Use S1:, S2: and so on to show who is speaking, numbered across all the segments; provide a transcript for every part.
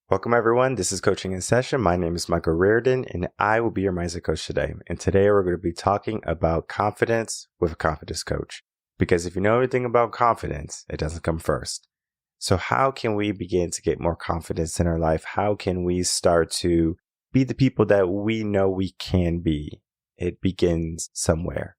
S1: Welcome, everyone. This is Coaching in Session. My name is Michael Reardon, and I will be your mindset coach today. And today we're going to be talking about confidence with a confidence coach. Because if you know anything about confidence, it doesn't come first. So how can we begin to get more confidence in our life? How can we start to be the people that we know we can be? It begins somewhere.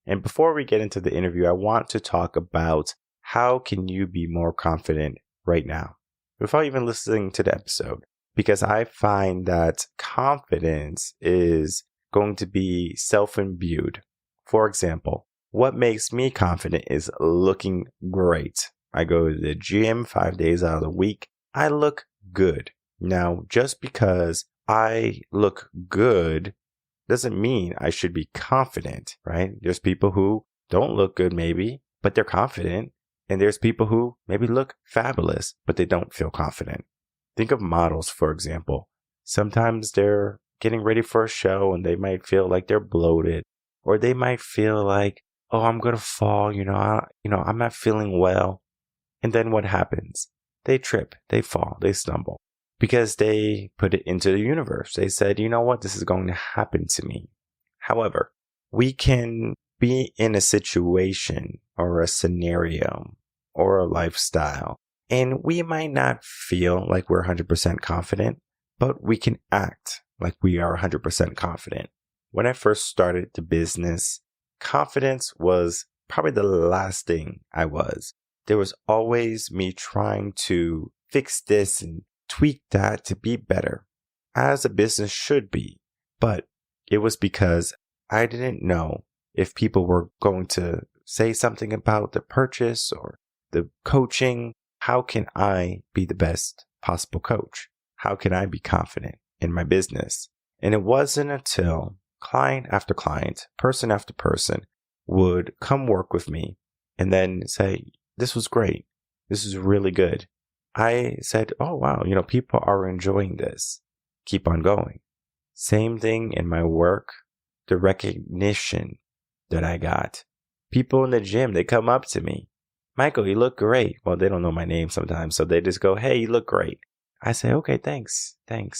S1: And before we get into the interview, I want to talk about how can you be more confident right now, without even listening to the episode, because I find that confidence is going to be self-imbued. For example, what makes me confident is looking great. I go to the gym 5 days out of the week. I look good. Now, just because I look good doesn't mean I should be confident, right? There's people who don't look good maybe, but they're confident. And there's people who maybe look fabulous, but they don't feel confident. Think of models, for example. Sometimes they're getting ready for a show and they might feel like they're bloated, or they might feel like, oh, I'm going to fall. I'm not feeling well. And then what happens? They trip, they fall, they stumble because they put it into the universe. They said, you know what? This is going to happen to me. However, we can be in a situation or a scenario or a lifestyle, and we might not feel like we're 100% confident, but we can act like we are 100% confident. When I first started the business, confidence was probably the last thing I was. There was always me trying to fix this and tweak that to be better, as a business should be. But it was because I didn't know if people were going to say something about the purchase or the coaching. How can I be the best possible coach? How can I be confident in my business? And it wasn't until client after client, person after person would come work with me and then say, this was great. This is really good. I said, oh, wow, people are enjoying this. Keep on going. Same thing in my work, the recognition that I got. People in the gym, they come up to me. Michael, you look great. Well, they don't know my name sometimes, so they just go, hey, you look great. I say, okay, thanks. And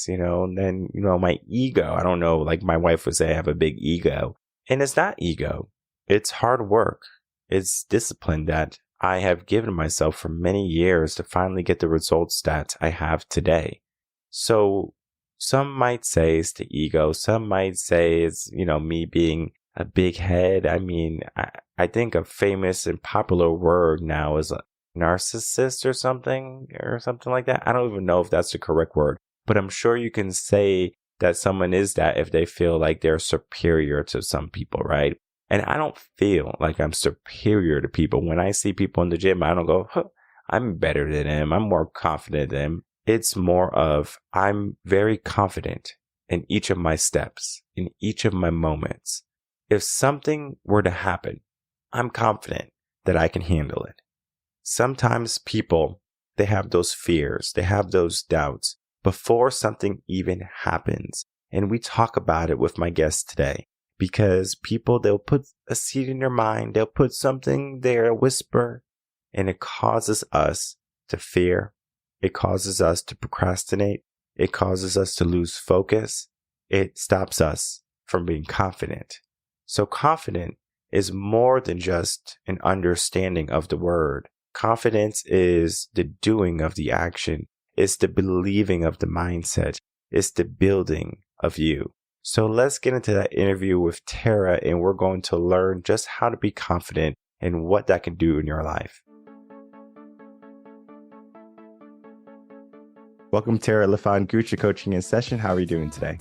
S1: then, my ego, I don't know, like my wife would say, I have a big ego. And it's not ego. It's hard work. It's discipline that I have given myself for many years to finally get the results that I have today. So some might say it's the ego. Some might say it's, me being a big head. I mean, I think a famous and popular word now is a narcissist or something like that. I don't even know if that's the correct word, but I'm sure you can say that someone is that if they feel like they're superior to some people, right? And I don't feel like I'm superior to people. When I see people in the gym, I don't go, I'm better than them. I'm more confident than them. It's more of I'm very confident in each of my steps, in each of my moments. If something were to happen, I'm confident that I can handle it. Sometimes people, they have those fears, they have those doubts before something even happens. And we talk about it with my guest today because people, they'll put a seed in their mind, they'll put something there, a whisper, and it causes us to fear. It causes us to procrastinate. It causes us to lose focus. It stops us from being confident. So confident is more than just an understanding of the word. Confidence is the doing of the action. It's the believing of the mindset. It's the building of you. So let's get into that interview with Tara, and we're going to learn just how to be confident and what that can do in your life. Welcome, Tara LaFon Gooch, to Coaching in Session. How are you doing today?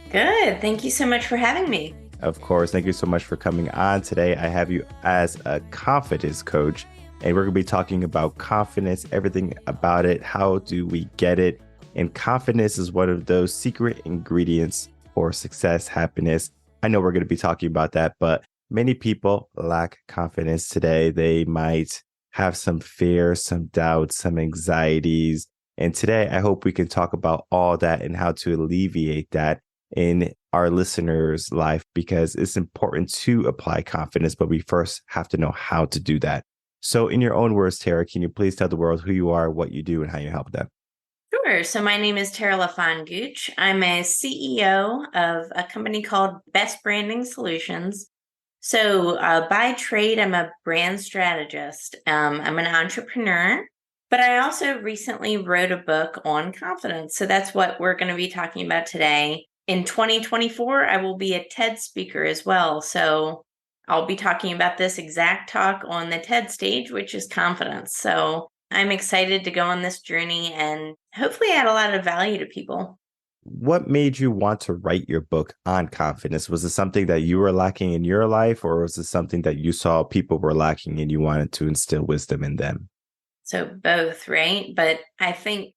S2: Good. Thank you so much for having me.
S1: Of course. Thank you so much for coming on today. I have you as a confidence coach, and we're going to be talking about confidence, everything about it. How do we get it? And confidence is one of those secret ingredients for success, happiness. I know we're going to be talking about that, but many people lack confidence today. They might have some fear, some doubts, some anxieties. And today, I hope we can talk about all that and how to alleviate that in our listeners' life, because it's important to apply confidence, but we first have to know how to do that. So in your own words, Tara, can you please tell the world who you are, what you do, and how you help them?
S2: Sure. So my name is Tara LaFon Gooch. I'm a CEO of a company called Best Branding Solutions. So by trade, I'm a brand strategist. I'm an entrepreneur, but I also recently wrote a book on confidence. So that's what we're going to be talking about today. In 2024, I will be a TED speaker as well. So I'll be talking about this exact talk on the TED stage, which is confidence. So I'm excited to go on this journey and hopefully add a lot of value to people.
S1: What made you want to write your book on confidence? Was it something that you were lacking in your life, or was it something that you saw people were lacking and you wanted to instill wisdom in them?
S2: So both, right? But I think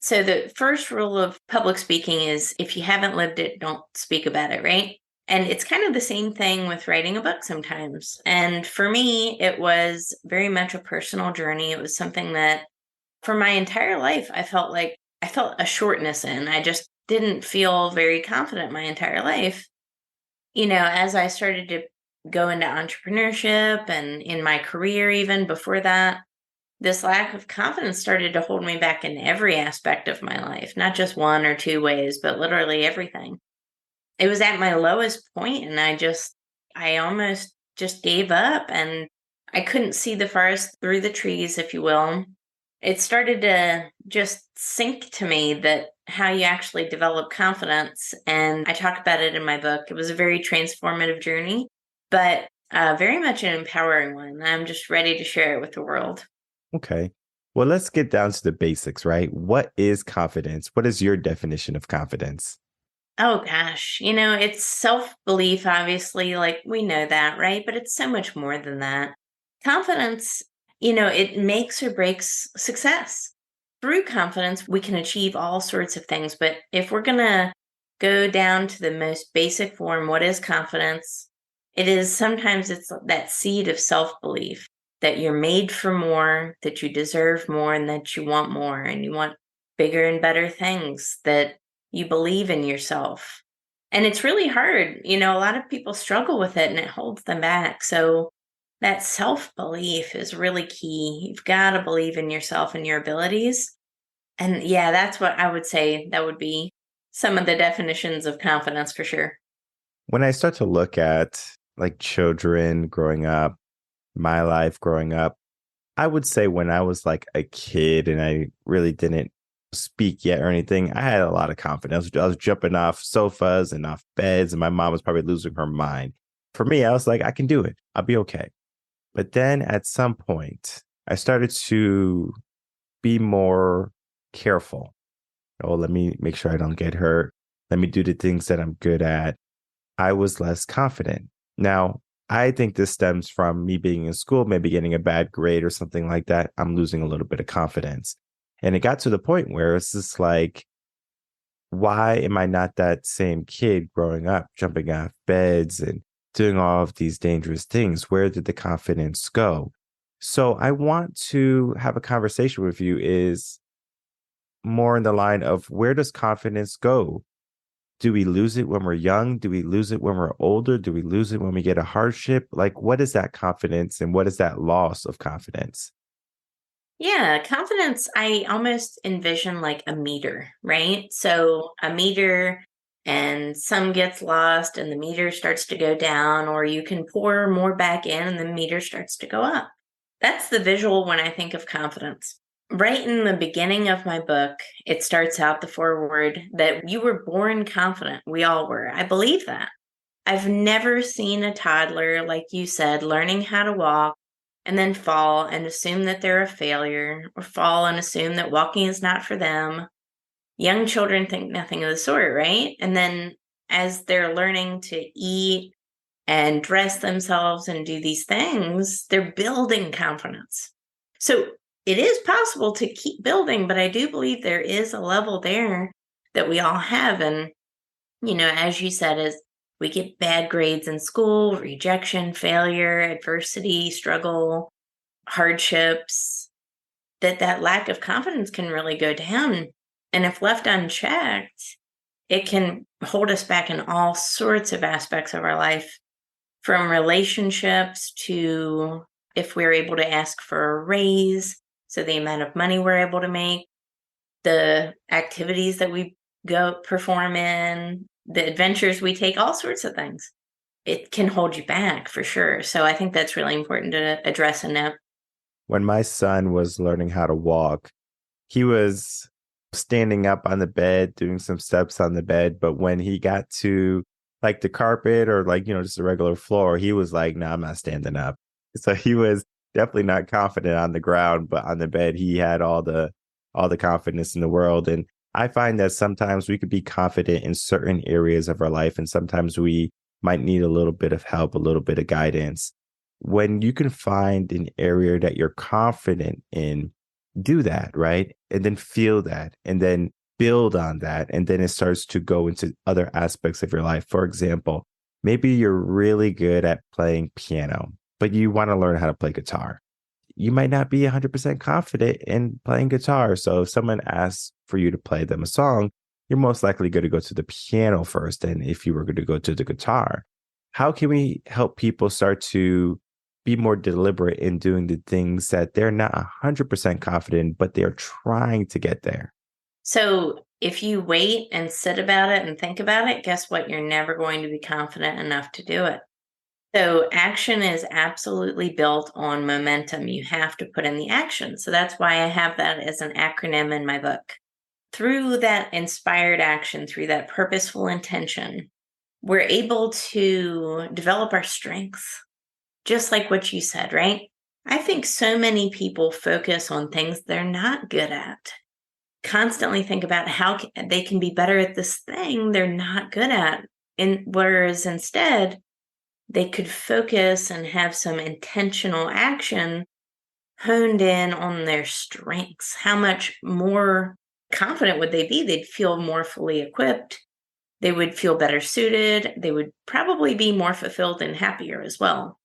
S2: so. The first rule of public speaking is if you haven't lived it, don't speak about it, right? And it's kind of the same thing with writing a book sometimes. And for me, it was very much a personal journey. It was something that for my entire life, I felt a shortness in. I just didn't feel very confident my entire life. As I started to go into entrepreneurship and in my career, even before that, this lack of confidence started to hold me back in every aspect of my life, not just one or two ways, but literally everything. It was at my lowest point, and I almost just gave up, and I couldn't see the forest through the trees, if you will. It started to just sink to me that how you actually develop confidence. And I talk about it in my book. It was a very transformative journey, but very much an empowering one. I'm just ready to share it with the world.
S1: Okay. Well, let's get down to the basics, right? What is confidence? What is your definition of confidence?
S2: Oh gosh, it's self-belief, obviously, like we know that, right? But it's so much more than that. Confidence, it makes or breaks success. Through confidence, we can achieve all sorts of things. But if we're going to go down to the most basic form, what is confidence? Sometimes it's that seed of self-belief that you're made for more, that you deserve more, and that you want more, and you want bigger and better things, that you believe in yourself. And it's really hard. A lot of people struggle with it and it holds them back. So that self belief is really key. You've got to believe in yourself and your abilities. And yeah, that's what I would say that would be some of the definitions of confidence for sure.
S1: When I start to look at like children growing up, my life growing up, I would say when I was like a kid and I really didn't speak yet or anything, I had a lot of confidence. I was jumping off sofas and off beds, and my mom was probably losing her mind. For me, I was like, I can do it. I'll be okay. But then at some point, I started to be more careful. Oh, let me make sure I don't get hurt. Let me do the things that I'm good at. I was less confident. Now, I think this stems from me being in school, maybe getting a bad grade or something like that. I'm losing a little bit of confidence. And it got to the point where it's just like, why am I not that same kid growing up, jumping off beds and doing all of these dangerous things? Where did the confidence go? So I want to have a conversation with you is more in the line of where does confidence go? Do we lose it when we're young? Do we lose it when we're older? Do we lose it when we get a hardship? Like, what is that confidence and what is that loss of confidence?
S2: Yeah, confidence, I almost envision like a meter, right? So a meter and some gets lost and the meter starts to go down, or you can pour more back in and the meter starts to go up. That's the visual when I think of confidence. Right in the beginning of my book, it starts out the foreword that you were born confident. We all were. I believe that. I've never seen a toddler, like you said, learning how to walk and then fall and assume that they're a failure, or fall and assume that walking is not for them. Young children think nothing of the sort, right? And then as they're learning to eat and dress themselves and do these things, they're building confidence. So it is possible to keep building, but I do believe there is a level there that we all have. And, as you said, as we get bad grades in school, rejection, failure, adversity, struggle, hardships, that lack of confidence can really go down. And if left unchecked, it can hold us back in all sorts of aspects of our life, from relationships to if we're able to ask for a raise, so the amount of money we're able to make, the activities that we go perform in, the adventures we take, all sorts of things. It can hold you back for sure. So I think that's really important to address and note.
S1: When my son was learning how to walk, he was standing up on the bed, doing some steps on the bed. But when he got to like the carpet or like, just a regular floor, he was like, no, I'm not standing up. So he was definitely not confident on the ground, but on the bed, he had all the confidence in the world. And I find that sometimes we could be confident in certain areas of our life, and sometimes we might need a little bit of help, a little bit of guidance. When you can find an area that you're confident in, do that, right? And then feel that and then build on that. And then it starts to go into other aspects of your life. For example, maybe you're really good at playing piano, but you want to learn how to play guitar. You might not be 100% confident in playing guitar. So if someone asks for you to play them a song, you're most likely going to go to the piano first than if you were going to go to the guitar. How can we help people start to be more deliberate in doing the things that they're not 100% confident, but they're trying to get there?
S2: So if you wait and sit about it and think about it, guess what? You're never going to be confident enough to do it. So action is absolutely built on momentum. You have to put in the action. So that's why I have that as an acronym in my book. Through that inspired action, through that purposeful intention, we're able to develop our strengths, just like what you said, right? I think so many people focus on things they're not good at, constantly think about how they can be better at this thing they're not good at. And whereas instead, they could focus and have some intentional action honed in on their strengths. How much more confident would they be? They'd feel more fully equipped. They would feel better suited. They would probably be more fulfilled and happier as well.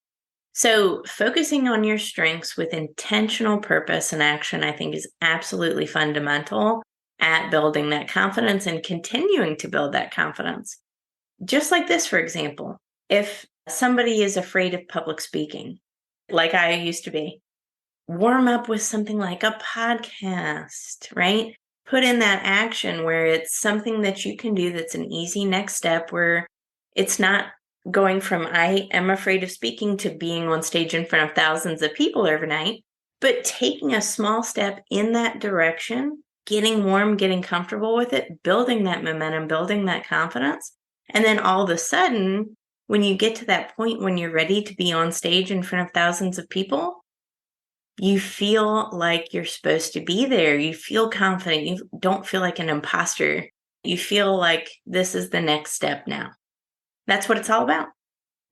S2: So, focusing on your strengths with intentional purpose and action, I think, is absolutely fundamental at building that confidence and continuing to build that confidence. Just like this, for example, if somebody is afraid of public speaking, like I used to be, warm up with something like a podcast, right? Put in that action where it's something that you can do that's an easy next step, where it's not going from I am afraid of speaking to being on stage in front of thousands of people overnight, but taking a small step in that direction, getting warm, getting comfortable with it, building that momentum, building that confidence. And then all of a sudden, when you get to that point when you're ready to be on stage in front of thousands of people, you feel like you're supposed to be there. You feel confident. You don't feel like an imposter. You feel like this is the next step now. That's what it's all about.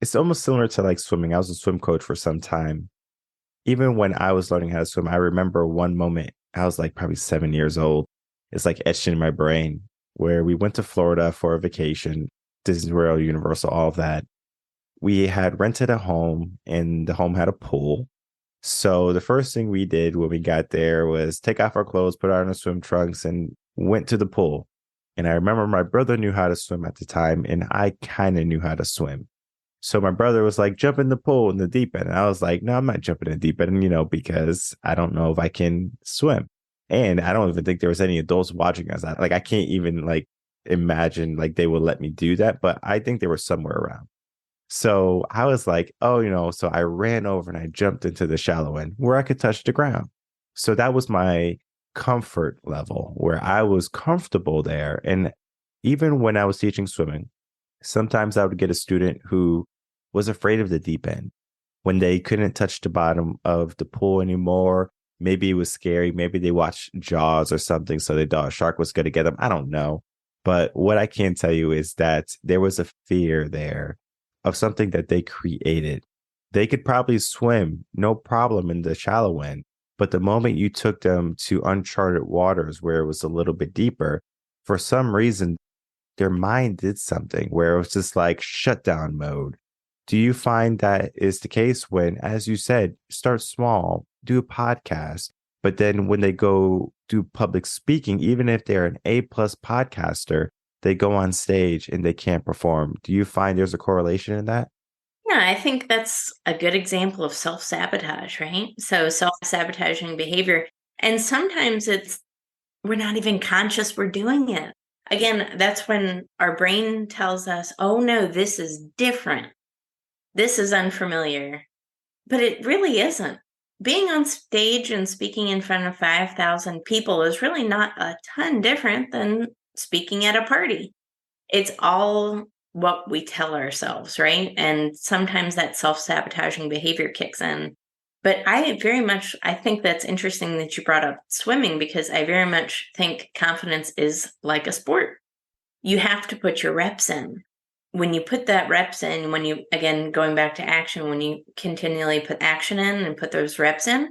S1: It's almost similar to like swimming. I was a swim coach for some time. Even when I was learning how to swim, I remember one moment, I was like probably 7 years old. It's like etched in my brain, where we went to Florida for a vacation, Disney World, Universal, all of that. We had rented a home and the home had a pool. So the first thing we did when we got there was take off our clothes, put on our swim trunks, and went to the pool. And I remember my brother knew how to swim at the time, and I kind of knew how to swim. So my brother was like, jump in the pool in the deep end. And I was like, no, I'm not jumping in the deep end, because I don't know if I can swim. And I don't even think there was any adults watching us. I can't even like imagine like they would let me do that, but I think they were somewhere around. So I was like, oh, so I ran over and I jumped into the shallow end where I could touch the ground. So that was my comfort level where I was comfortable there. And even when I was teaching swimming, sometimes I would get a student who was afraid of the deep end when they couldn't touch the bottom of the pool anymore. Maybe it was scary. Maybe they watched Jaws or something, so they thought a shark was going to get them. I don't know. But what I can tell you is that there was a fear there of something that they created. They could probably swim, no problem, in the shallow end. But the moment you took them to uncharted waters where it was a little bit deeper, for some reason, their mind did something where it was just like shutdown mode. Do you find that is the case when, as you said, start small, do a podcast, but then when they go do public speaking, even if they're an A+ podcaster, they go on stage and they can't perform? Do you find there's a correlation in that?
S2: Yeah, I think that's a good example of self-sabotage, right? So self-sabotaging behavior. And sometimes it's we're not even conscious we're doing it. Again, that's when our brain tells us, oh no, this is different. This is unfamiliar. But it really isn't. Being on stage and speaking in front of 5,000 people is really not a ton different than speaking at a party. It's all what we tell ourselves, right? And sometimes that self-sabotaging behavior kicks in. But I think that's interesting that you brought up swimming, because I very much think confidence is like a sport. You have to put your reps in. When you put that reps in, when you, again, going back to action, when you continually put action in and put those reps in,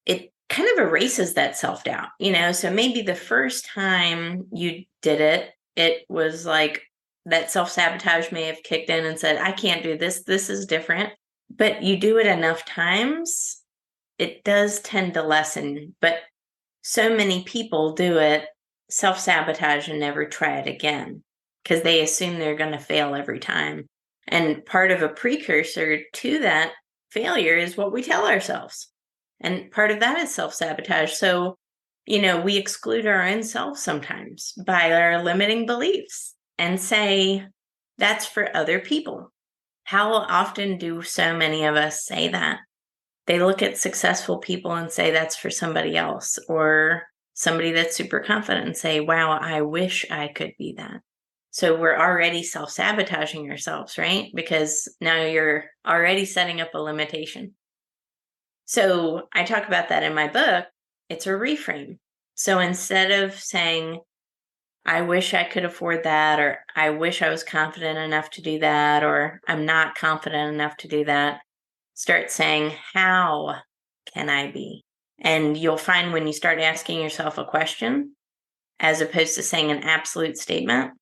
S2: it kind of erases that self-doubt, So maybe the first time you did it, it was like that self-sabotage may have kicked in and said, I can't do this. This is different. But you do it enough times, it does tend to lessen. But so many people do it, self-sabotage, and never try it again because they assume they're going to fail every time. And part of a precursor to that failure is what we tell ourselves. And part of that is self-sabotage. So, we exclude our own self sometimes by our limiting beliefs and say, that's for other people. How often do so many of us say that? They look at successful people and say that's for somebody else, or somebody that's super confident and say, wow, I wish I could be that. So we're already self-sabotaging ourselves, right? Because now you're already setting up a limitation. So I talk about that in my book. It's a reframe. So instead of saying, I wish I could afford that, or I wish I was confident enough to do that, or I'm not confident enough to do that, start saying, how can I be? And you'll find when you start asking yourself a question, as opposed to saying an absolute statement,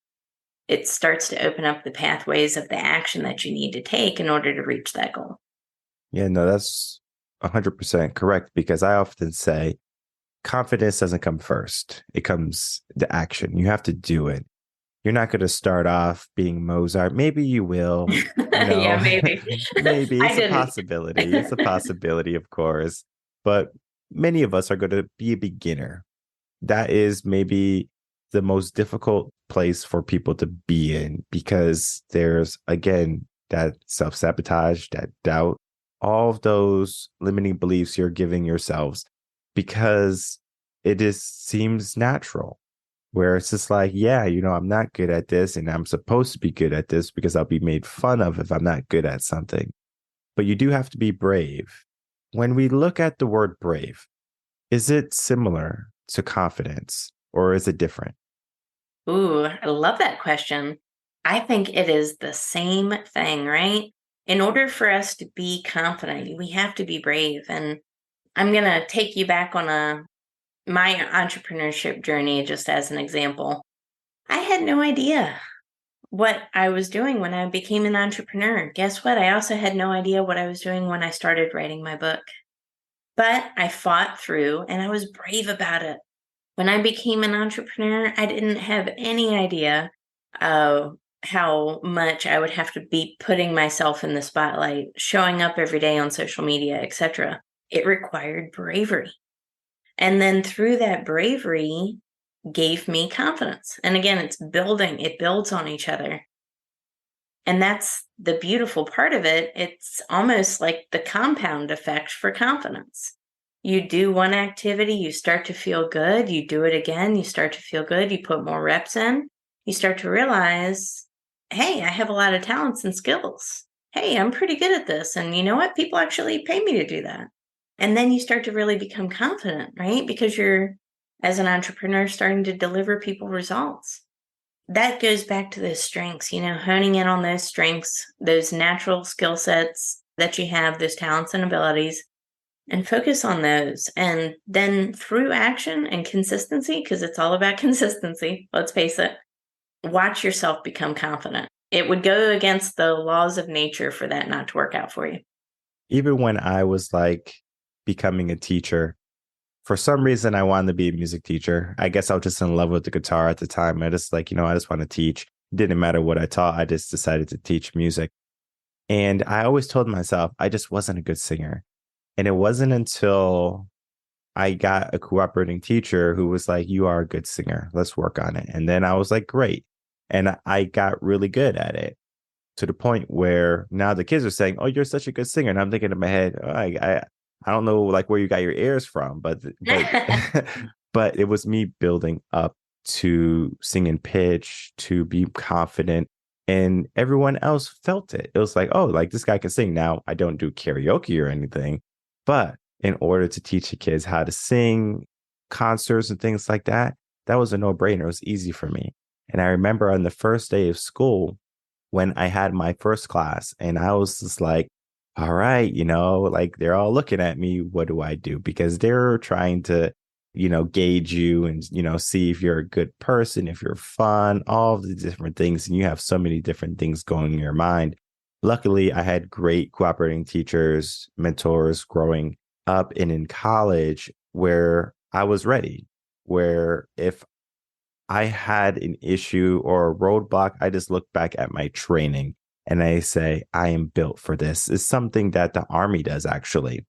S2: it starts to open up the pathways of the action that you need to take in order to reach that goal.
S1: Yeah, no, that's 100% correct, because I often say confidence doesn't come first. It comes the action. You have to do it. You're not going to start off being Mozart. Maybe you will.
S2: Yeah, maybe.
S1: Maybe
S2: I
S1: it's a
S2: didn't.
S1: possibility. It's a possibility, of course. But many of us are going to be a beginner. That is maybe the most difficult place for people to be in, because there's, again, that self-sabotage, that doubt, all of those limiting beliefs you're giving yourselves, because it just seems natural, where it's just like, yeah, I'm not good at this, and I'm supposed to be good at this because I'll be made fun of if I'm not good at something. But you do have to be brave. When we look at the word brave, is it similar to confidence, or is it different?
S2: Ooh, I love that question. I think it is the same thing, right? In order for us to be confident, we have to be brave. And I'm going to take you back on my entrepreneurship journey just as an example. I had no idea what I was doing when I became an entrepreneur. Guess what? I also had no idea what I was doing when I started writing my book. But I fought through and I was brave about it. When I became an entrepreneur, I didn't have any idea how much I would have to be putting myself in the spotlight, showing up every day on social media, etc. It required bravery. And then through that bravery gave me confidence. And again, it builds on each other. And that's the beautiful part of it. It's almost like the compound effect for confidence. You do one activity, you start to feel good. You do it again, you start to feel good. You put more reps in. You start to realize, hey, I have a lot of talents and skills. Hey, I'm pretty good at this. And you know what? People actually pay me to do that. And then you start to really become confident, right? Because you're, as an entrepreneur, starting to deliver people results. That goes back to those strengths, honing in on those strengths, those natural skill sets that you have, those talents and abilities, and focus on those. And then through action and consistency, because it's all about consistency, let's face it, watch yourself become confident. It would go against the laws of nature for that not to work out for you.
S1: Even when I was like becoming a teacher, for some reason, I wanted to be a music teacher. I guess I was just in love with the guitar at the time. I just I just want to teach. It didn't matter what I taught. I just decided to teach music. And I always told myself I just wasn't a good singer. And it wasn't until I got a cooperating teacher who was like, you are a good singer. Let's work on it. And then I was like, great. And I got really good at it to the point where now the kids are saying, oh, you're such a good singer. And I'm thinking in my head, oh, I don't know like where you got your ears from, but but it was me building up to sing in pitch, to be confident. And everyone else felt it. It was like, oh, like this guy can sing. Now I don't do karaoke or anything, but in order to teach the kids how to sing, concerts and things like that, that was a no-brainer. It was easy for me. And I remember on the first day of school when I had my first class, and I was just like, all right, like they're all looking at me. What do I do? Because they're trying to, gauge you and, see if you're a good person, if you're fun, all of the different things. And you have so many different things going in your mind. Luckily, I had great cooperating teachers, mentors growing up and in college where I was ready, where if I had an issue or a roadblock, I just look back at my training and I say, I am built for this. It's something that the Army does actually,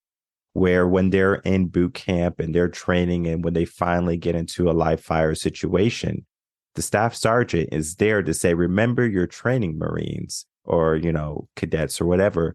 S1: where when they're in boot camp and they're training and when they finally get into a live fire situation, the staff sergeant is there to say, remember your training Marines or, cadets or whatever,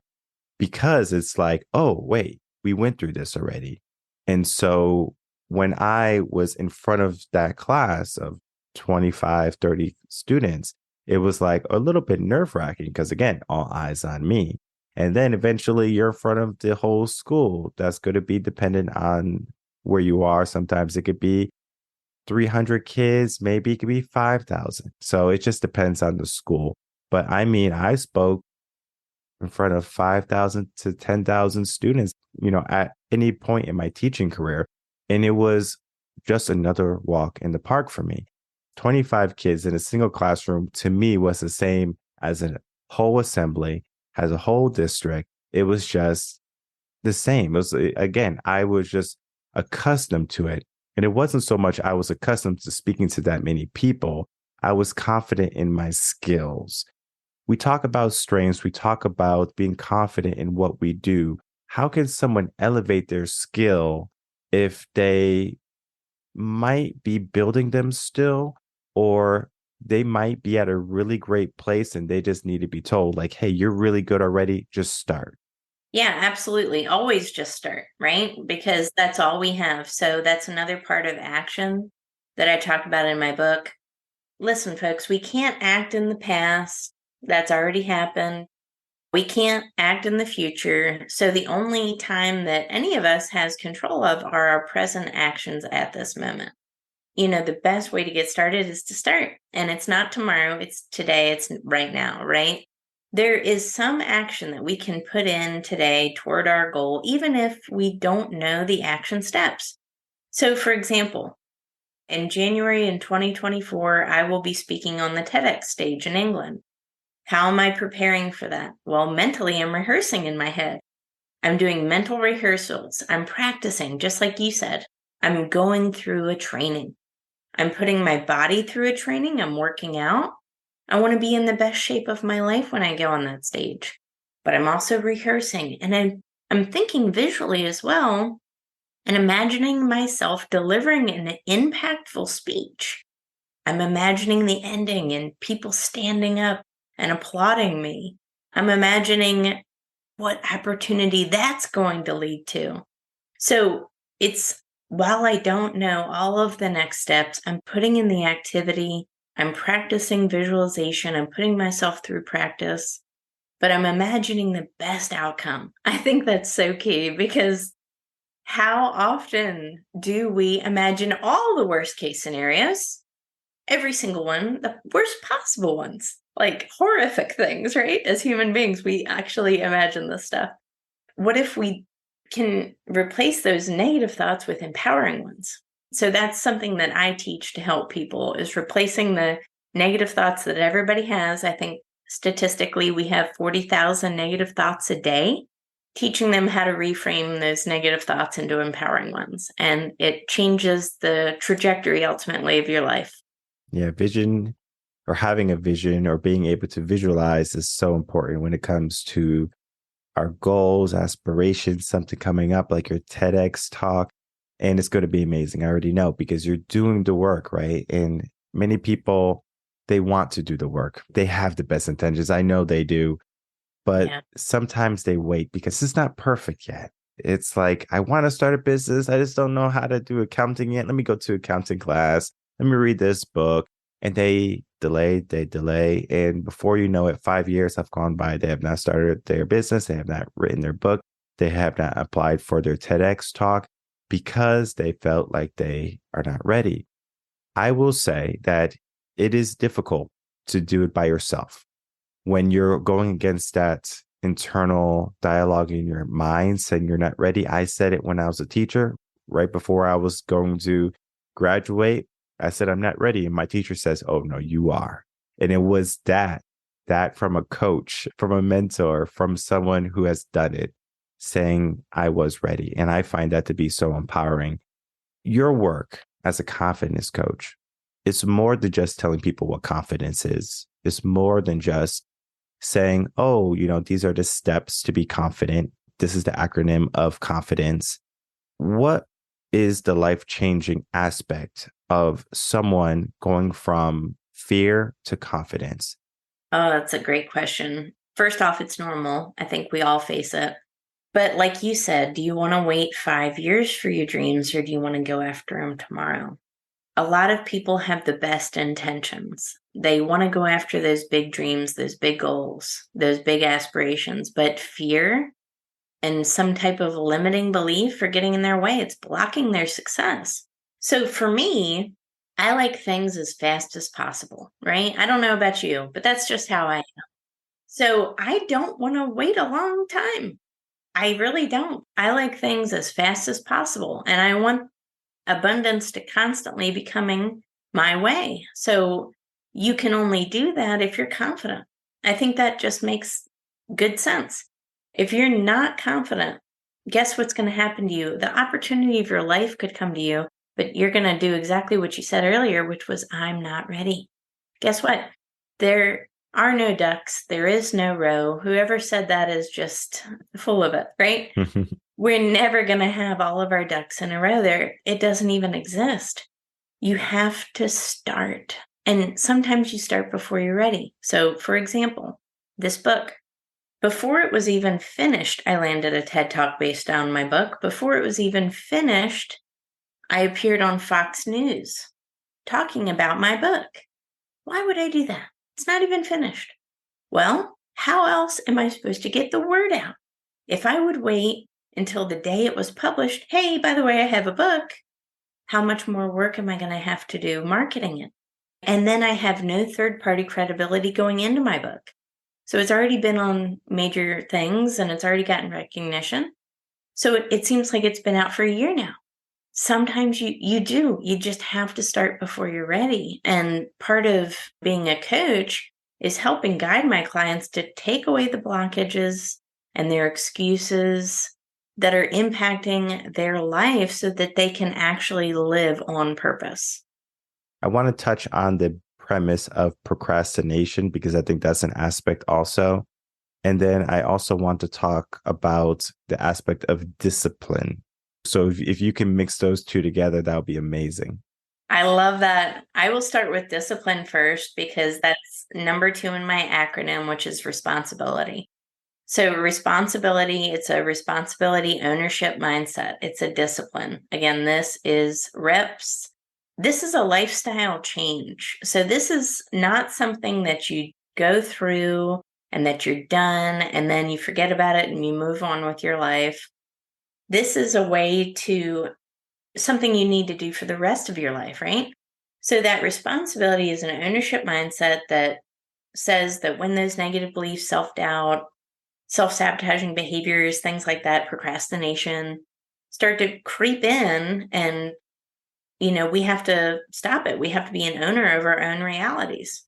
S1: because it's like, oh, wait, we went through this already. And so when I was in front of that class of 25, 30 students, it was like a little bit nerve wracking because, again, all eyes on me. And then eventually you're in front of the whole school. That's going to be dependent on where you are. Sometimes it could be 300 kids, maybe it could be 5,000. So it just depends on the school. But I mean, I spoke in front of 5,000 to 10,000 students, at any point in my teaching career. And it was just another walk in the park for me. 25 kids in a single classroom to me was the same as a whole assembly, as a whole district. It was just the same. It was, again, I was just accustomed to it. And it wasn't so much I was accustomed to speaking to that many people. I was confident in my skills. We talk about strengths. We talk about being confident in what we do. How can someone elevate their skill if they might be building them still, or they might be at a really great place and they just need to be told, like, hey, you're really good already. Just start.
S2: Yeah, absolutely. Always just start, right? Because that's all we have. So that's another part of action that I talk about in my book. Listen, folks, we can't act in the past. That's already happened. We can't act in the future. So the only time that any of us has control of are our present actions at this moment. The best way to get started is to start. And it's not tomorrow, it's today, it's right now, right? There is some action that we can put in today toward our goal, even if we don't know the action steps. So, for example, in January in 2024, I will be speaking on the TEDx stage in England. How am I preparing for that? Well, mentally, I'm rehearsing in my head. I'm doing mental rehearsals. I'm practicing, just like you said. I'm going through a training. I'm putting my body through a training. I'm working out. I want to be in the best shape of my life when I go on that stage. But I'm also rehearsing, and I'm thinking visually as well, and imagining myself delivering an impactful speech. I'm imagining the ending and people standing up and applauding me. I'm imagining what opportunity that's going to lead to. So while I don't know all of the next steps, I'm putting in the activity, I'm practicing visualization, I'm putting myself through practice, but I'm imagining the best outcome. I think that's so key, because how often do we imagine all the worst case scenarios? Every single one, the worst possible ones, like horrific things, right? As human beings, we actually imagine this stuff. What if we can replace those negative thoughts with empowering ones? So that's something that I teach to help people, is replacing the negative thoughts that everybody has. I think statistically we have 40,000 negative thoughts a day, teaching them how to reframe those negative thoughts into empowering ones. And it changes the trajectory ultimately of your life.
S1: Yeah, vision, or having a vision or being able to visualize, is so important when it comes to our goals, aspirations, something coming up like your TEDx talk. and it's going to be amazing. I already know because you're doing the work, right? And many people, they want to do the work. They have the best intentions. I know they do, but sometimes they wait because it's not perfect yet. It's like, I want to start a business. I just don't know how to do accounting yet. Let me go to accounting class. Let me read this book. And they delay. And before you know it, 5 years have gone by. They have not started their business. They have not written their book. They have not applied for their TEDx talk because they felt like they are not ready. I will say that it is difficult to do it by yourself when you're going against that internal dialogue in your mind saying you're not ready. I said it when I was a teacher, right before I was going to graduate. I said, I'm not ready. And my teacher says, oh, no, you are. And it was that from a coach, from a mentor, from someone who has done it, saying I was ready. And I find that to be so empowering. Your work as a confidence coach, it's more than just telling people what confidence is. It's more than just saying, oh, these are the steps to be confident. This is the acronym of confidence. What is the life-changing aspect of someone going from fear to confidence?
S2: Oh, that's a great question. First off, it's normal. I think we all face it. But like you said, do you want to wait 5 years for your dreams or do you want to go after them tomorrow? A lot of people have the best intentions. They want to go after those big dreams, those big goals, those big aspirations, but fear and some type of limiting belief are getting in their way. It's blocking their success. So for me, I like things as fast as possible, right? I don't know about you, but that's just how I am. So I don't want to wait a long time. I really don't. I like things as fast as possible. And I want abundance to constantly be coming my way. So you can only do that if you're confident. I think that just makes good sense. If you're not confident, guess what's going to happen to you? The opportunity of your life could come to you, but you're going to do exactly what you said earlier, which was, I'm not ready. Guess what? There are no ducks. There is no row. Whoever said that is just full of it, right? We're never going to have all of our ducks in a row there. It doesn't even exist. You have to start. And sometimes you start before you're ready. So, for example, this book, before it was even finished, I landed a TED Talk based on my book. Before it was even finished, I appeared on Fox News talking about my book. Why would I do that? It's not even finished. Well, how else am I supposed to get the word out? If I would wait until the day it was published, hey, by the way, I have a book, how much more work am I going to have to do marketing it? And then I have no third-party credibility going into my book. So it's already been on major things and it's already gotten recognition. So it seems like it's been out for a year now. Sometimes you just have to start before you're ready. And part of being a coach is helping guide my clients to take away the blockages and their excuses that are impacting their life so that they can actually live on purpose.
S1: I want to touch on the premise of procrastination because I think that's an aspect also. And then I also want to talk about the aspect of discipline. So if you can mix those two together, that would be amazing.
S2: I love that. I will start with discipline first because that's number 2 in my acronym, which is responsibility. So responsibility, it's a responsibility ownership mindset. It's a discipline. Again, this is reps. This is a lifestyle change. So this is not something that you go through and that you're done and then you forget about it and you move on with your life. This is a way to something you need to do for the rest of your life, right? So that responsibility is an ownership mindset that says that when those negative beliefs, self-doubt, self-sabotaging behaviors, things like that, procrastination, start to creep in and, we have to stop it. We have to be an owner of our own realities.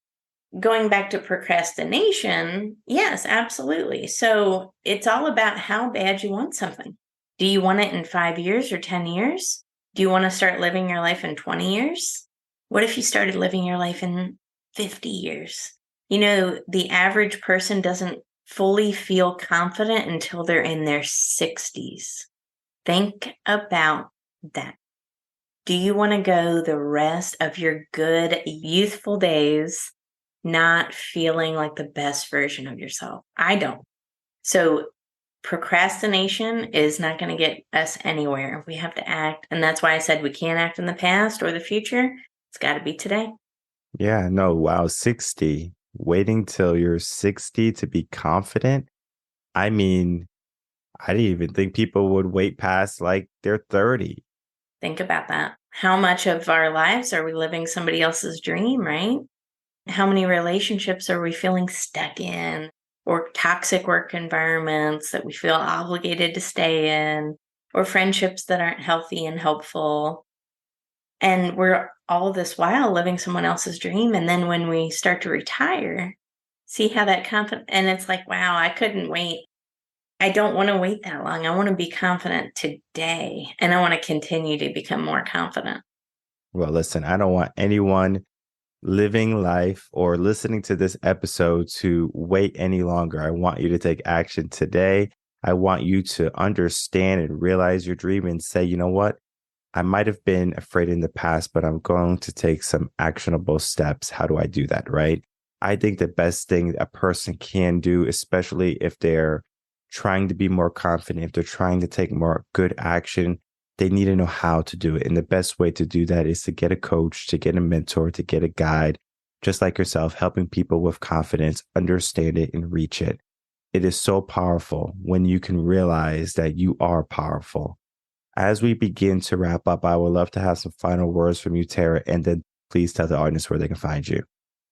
S2: Going back to procrastination, yes, absolutely. So it's all about how bad you want something. Do you want it in 5 years or 10 years? Do you want to start living your life in 20 years? What if you started living your life in 50 years? The average person doesn't fully feel confident until they're in their 60s. Think about that? Do you want to go the rest of your good, youthful days not feeling like the best version of yourself? I don't. So procrastination is not going to get us anywhere. We have to act. And that's why I said we can't act in the past or the future. It's got to be today.
S1: Yeah, no, wow, 60. Waiting till you're 60 to be confident. I mean, I didn't even think people would wait past like they're 30.
S2: Think about that. How much of our lives are we living somebody else's dream, right? How many relationships are we feeling stuck in, or toxic work environments that we feel obligated to stay in, or friendships that aren't healthy and helpful? And we're all this while living someone else's dream. And then when we start to retire, see how that and it's like, wow, I couldn't wait. I don't want to wait that long. I want to be confident today, and I want to continue to become more confident.
S1: Well, listen, I don't want anyone living life or listening to this episode to wait any longer. I want you to take action today. I want you to understand and realize your dream and say, you know what? I might have been afraid in the past, but I'm going to take some actionable steps. How do I do that? Right. I think the best thing a person can do, especially if they're trying to be more confident, if they're trying to take more good action, they need to know how to do it. And the best way to do that is to get a coach, to get a mentor, to get a guide, just like yourself, helping people with confidence, understand it and reach it. It is so powerful when you can realize that you are powerful. As we begin to wrap up, I would love to have some final words from you, Tara, and then please tell the audience where they can find you.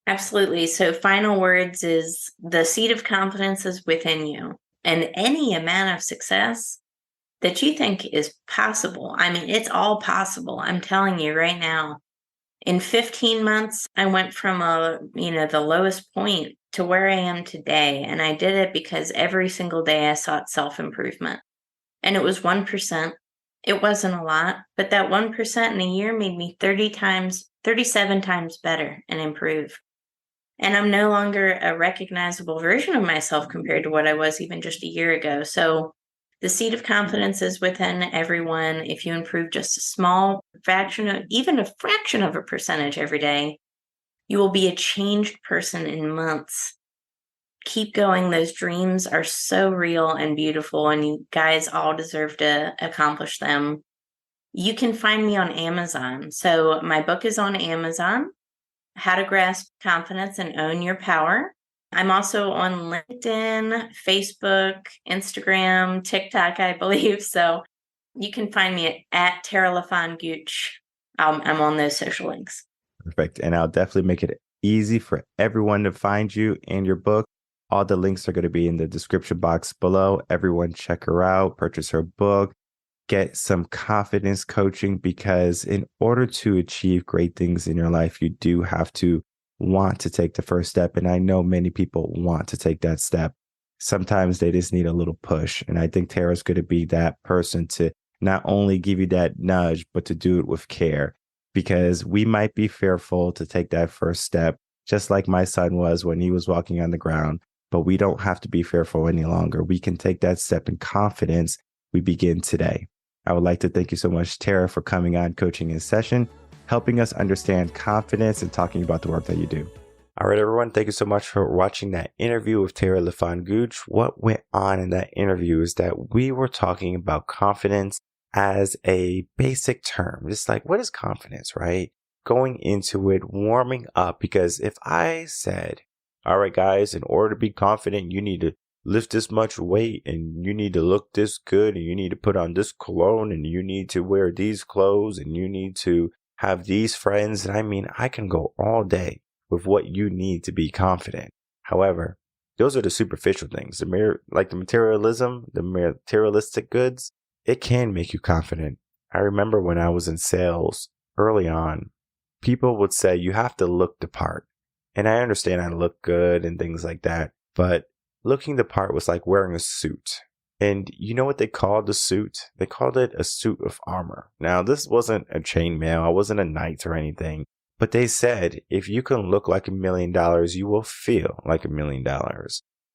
S2: Absolutely. So final words is the seed of confidence is within you, and any amount of success that you think is possible. I mean, it's all possible. I'm telling you right now. In 15 months, I went from the lowest point to where I am today. And I did it because every single day I sought self-improvement. And it was 1%. It wasn't a lot, but that 1% in a year made me 37 times better and improve. And I'm no longer a recognizable version of myself compared to what I was even just a year ago. So the seed of confidence is within everyone. If you improve just a small fraction, even a fraction of a percentage every day, you will be a changed person in months. Keep going. Those dreams are so real and beautiful, and you guys all deserve to accomplish them. You can find me on Amazon. So my book is on Amazon, How to Grasp Confidence and Own Your Power. I'm also on LinkedIn, Facebook, Instagram, TikTok, I believe. So you can find me at Tara LaFon Gooch. I'm on those social links.
S1: Perfect. And I'll definitely make it easy for everyone to find you and your book. All the links are going to be in the description box below. Everyone check her out, purchase her book, get some confidence coaching, because in order to achieve great things in your life, you do have to want to take the first step. And I know many people want to take that step. Sometimes they just need a little push. And I think Tara's going to be that person to not only give you that nudge, but to do it with care, because we might be fearful to take that first step, just like my son was when he was walking on the ground. But we don't have to be fearful any longer. We can take that step in confidence. We begin today. I would like to thank you so much, Tara, for coming on Coaching in Session, helping us understand confidence and talking about the work that you do. All right, everyone. Thank you so much for watching that interview with Tara LaFon Gooch. What went on in that interview is that we were talking about confidence as a basic term. Just like, what is confidence, right? Going into it, warming up, because if I said, all right, guys, in order to be confident, you need to lift this much weight, and you need to look this good, and you need to put on this cologne, and you need to wear these clothes, and you need to have these friends. And I mean, I can go all day with what you need to be confident. However, those are the superficial things. Like the materialistic goods, it can make you confident. I remember when I was in sales early on, people would say you have to look the part. And I understand I look good and things like that, but looking the part was like wearing a suit. And you know what they called the suit? They called it a suit of armor. Now, this wasn't a chainmail. I wasn't a knight or anything. But they said, if you can look like $1 million, you will feel like $1 million.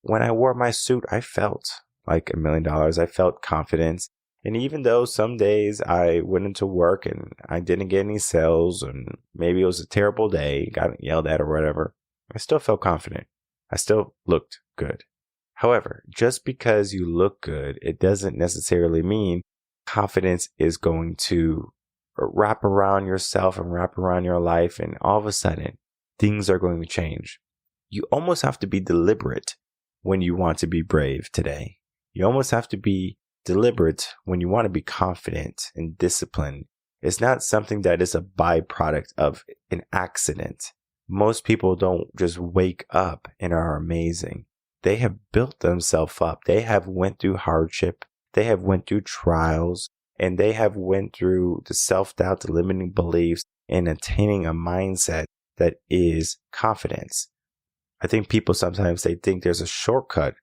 S1: When I wore my suit, I felt like $1 million. I felt confidence. And even though some days I went into work and I didn't get any sales, and maybe it was a terrible day, got yelled at or whatever, I still felt confident. I still looked good. However, just because you look good, it doesn't necessarily mean confidence is going to wrap around yourself and wrap around your life, and all of a sudden, things are going to change. You almost have to be deliberate when you want to be brave today. You almost have to be deliberate when you want to be confident and disciplined. It's not something that is a byproduct of an accident. Most people don't just wake up and are amazing. They have built themselves up. They have went through hardship. They have went through trials, and they have went through the self-doubt, the limiting beliefs, and attaining a mindset that is confidence. I think people sometimes they think there's a shortcut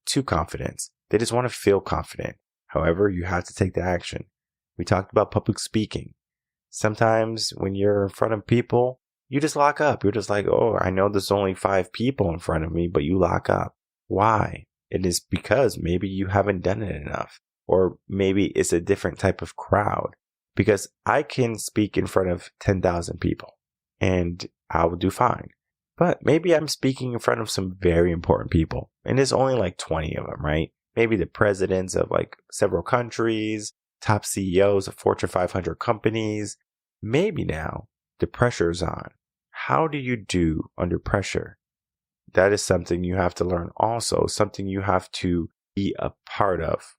S1: to confidence. They just want to feel confident. However, you have to take the action. We talked about public speaking. Sometimes when you're in front of people, you just lock up. You're just like, oh, I know there's only 5 people in front of me, but you lock up. Why? It is because maybe you haven't done it enough, or maybe it's a different type of crowd. Because I can speak in front of 10,000 people and I will do fine. But maybe I'm speaking in front of some very important people, and there's only like 20 of them, right? Maybe the presidents of like several countries, top CEOs of Fortune 500 companies. Maybe now the pressure is on. How do you do under pressure? That is something you have to learn also, something you have to be a part of.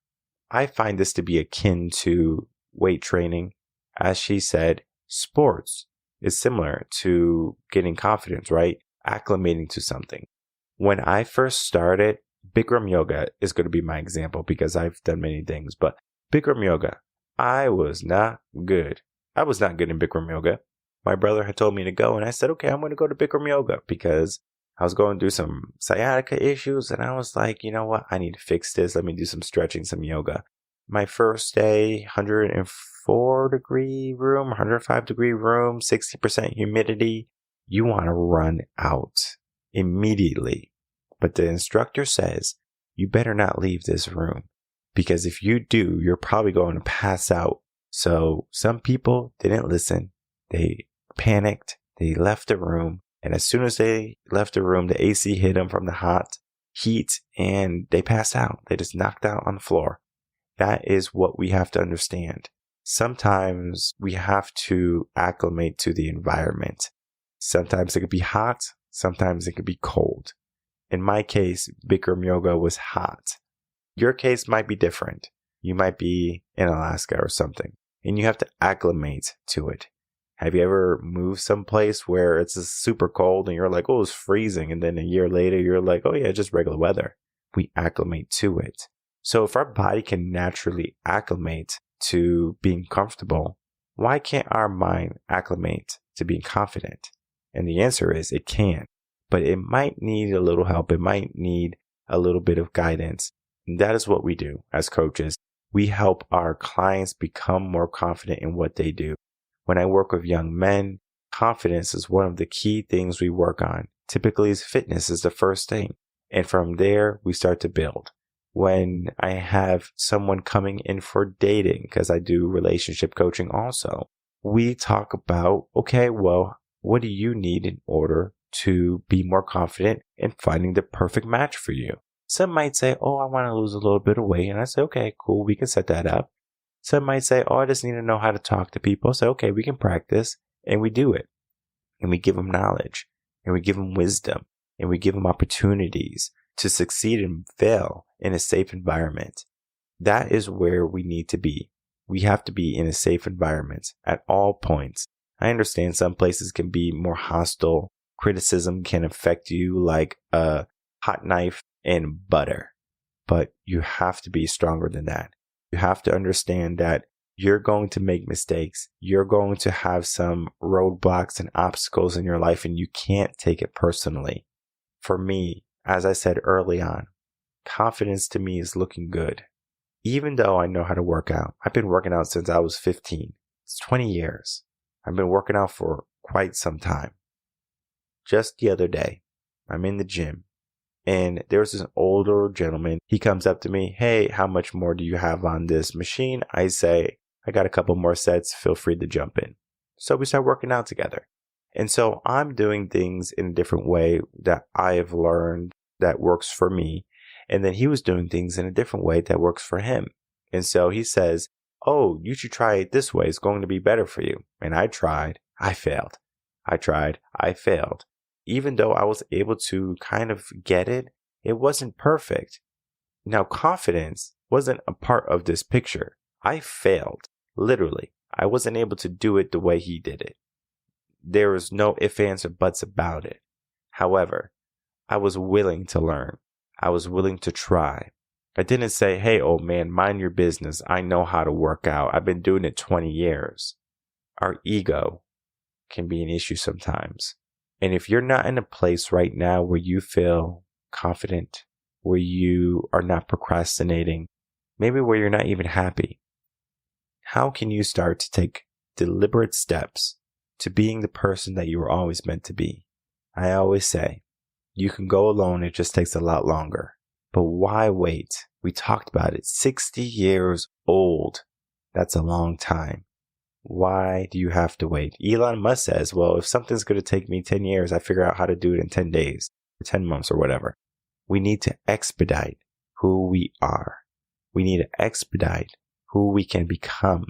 S1: I find this to be akin to weight training. As she said, sports is similar to getting confidence, right? Acclimating to something. When I first started, Bikram yoga is going to be my example because I've done many things, but Bikram yoga, I was not good. I was not good in Bikram yoga. My brother had told me to go, and I said, okay, I'm going to go to Bikram yoga because I was going through some sciatica issues, and I was like, you know what? I need to fix this. Let me do some stretching, some yoga. My first day, 104 degree room, 105 degree room, 60% humidity. You want to run out immediately. But the instructor says, you better not leave this room, because if you do, you're probably going to pass out. So some people didn't listen. They panicked. They left the room. And as soon as they left the room, the AC hit them from the hot heat and they passed out. They just knocked out on the floor. That is what we have to understand. Sometimes we have to acclimate to the environment. Sometimes it could be hot. Sometimes it could be cold. In my case, Bikram yoga was hot. Your case might be different. You might be in Alaska or something, and you have to acclimate to it. Have you ever moved someplace where it's super cold and you're like, oh, it's freezing. And then a year later, you're like, oh, yeah, just regular weather. We acclimate to it. So if our body can naturally acclimate to being comfortable, why can't our mind acclimate to being confident? And the answer is it can, but it might need a little help. It might need a little bit of guidance. And that is what we do as coaches. We help our clients become more confident in what they do. When I work with young men, confidence is one of the key things we work on. Typically, fitness is the first thing. And from there, we start to build. When I have someone coming in for dating, because I do relationship coaching also, we talk about, okay, well, what do you need in order to be more confident in finding the perfect match for you? Some might say, oh, I want to lose a little bit of weight. And I say, okay, cool, we can set that up. Some might say, oh, I just need to know how to talk to people. So, okay, we can practice, and we do it. And we give them knowledge, and we give them wisdom, and we give them opportunities to succeed and fail in a safe environment. That is where we need to be. We have to be in a safe environment at all points. I understand some places can be more hostile. Criticism can affect you like a hot knife in butter, but you have to be stronger than that. You have to understand that you're going to make mistakes. You're going to have some roadblocks and obstacles in your life, and you can't take it personally. For me, as I said early on, confidence to me is looking good. Even though I know how to work out, I've been working out since I was 15. It's 20 years. I've been working out for quite some time. Just the other day, I'm in the gym. And there was this older gentleman. He comes up to me. Hey, how much more do you have on this machine? I say, I got a couple more sets. Feel free to jump in. So we start working out together. And so I'm doing things in a different way that I have learned that works for me. And then he was doing things in a different way that works for him. And so he says, oh, you should try it this way. It's going to be better for you. And I tried. I failed. I tried. I failed. Even though I was able to kind of get it, it wasn't perfect. Now, confidence wasn't a part of this picture. I failed. Literally. I wasn't able to do it the way he did it. There was no ifs, ands, or buts about it. However, I was willing to learn. I was willing to try. I didn't say, hey, old man, mind your business. I know how to work out. I've been doing it 20 years. Our ego can be an issue sometimes. And if you're not in a place right now where you feel confident, where you are not procrastinating, maybe where you're not even happy, how can you start to take deliberate steps to being the person that you were always meant to be? I always say, you can go alone. It just takes a lot longer. But why wait? We talked about it. 60 years old. That's a long time. Why do you have to wait? Elon Musk says, well, if something's going to take me 10 years, I figure out how to do it in 10 days or 10 months or whatever. We need to expedite who we are. We need to expedite who we can become.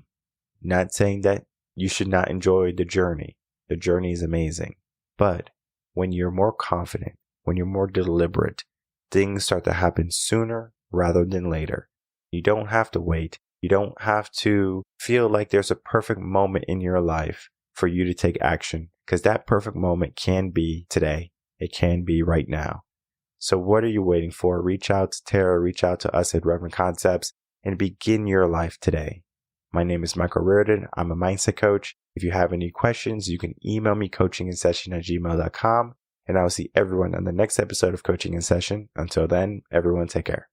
S1: Not saying that you should not enjoy the journey. The journey is amazing. But when you're more confident, when you're more deliberate, things start to happen sooner rather than later. You don't have to wait. You don't have to feel like there's a perfect moment in your life for you to take action, because that perfect moment can be today. It can be right now. So what are you waiting for? Reach out to Tara, reach out to us at Reven Concepts, and begin your life today. My name is Michael Reardon. I'm a mindset coach. If you have any questions, you can email me coachinginsession@gmail.com. And I'll see everyone on the next episode of Coaching in Session. Until then, everyone take care.